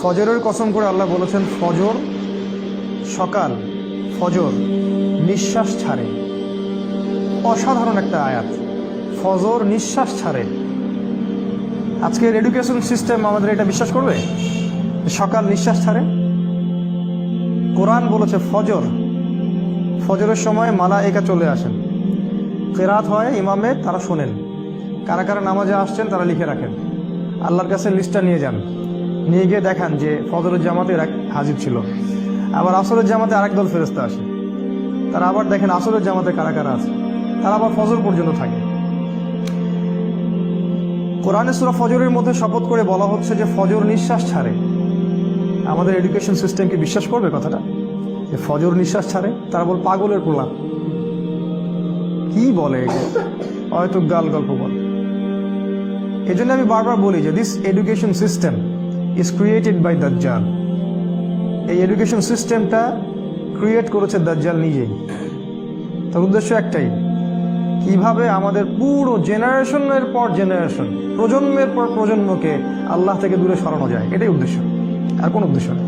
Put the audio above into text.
ফজরের কসম করে আল্লাহ বলেছেন, ফজর সকাল, ফজর নিঃশ্বাস ছাড়ে। অসাধারণ একটা আয়াত, ফজর নিঃশ্বাস ছাড়ে। আজকের এডুকেশন সিস্টেম আমাদের এটা বিশ্বাস করবে সকাল নিঃশ্বাস ছাড়ে? কোরআন বলেছে ফজর, ফজরের সময় মালায়েকা চলে আসেন, কেরাত হয় ইমামে, তারা শোনেন, কারা কারা নামাজে আসছেন তারা লিখে রাখেন, আল্লাহর কাছে লিস্টটা নিয়ে যান, নিয়ে গিয়ে দেখান যে ফজরের জামাতে হাজির ছিল। আবার আসরের জামাতে আরেক দল ফেরেশতা আসে, তারা আবার দেখেন আসরের জামাতে কারা কারা আছে, তারা আবার ফজর পর্যন্ত থাকে। কোরআনে সূরা ফজরের মধ্যে শপথ করে বলা হচ্ছে যে ফজর নিঃশ্বাস ছাড়ে। আমাদের এডুকেশন সিস্টেম কি বিশ্বাস করবে কথাটা যে ফজর নিঃশ্বাস ছাড়ে? তারা বল পাগলের প্রলাপ, কি বলে, হয়তো গাল গল্প বলে। এই জন্য আমি বারবার বলি যে this education system is created by দাজ্জাল। এই এডুকেশন সিস্টেমটা ক্রিয়েট করেছে দাজ্জাল নিজেই। তার উদ্দেশ্য একটাই, কিভাবে আমাদের পুরো জেনারেশনের পর জেনারেশন, প্রজন্মের পর প্রজন্মকে আল্লাহ থেকে দূরে সরানো যায়, এটাই উদ্দেশ্য, আর কোনো উদ্দেশ্য নেই।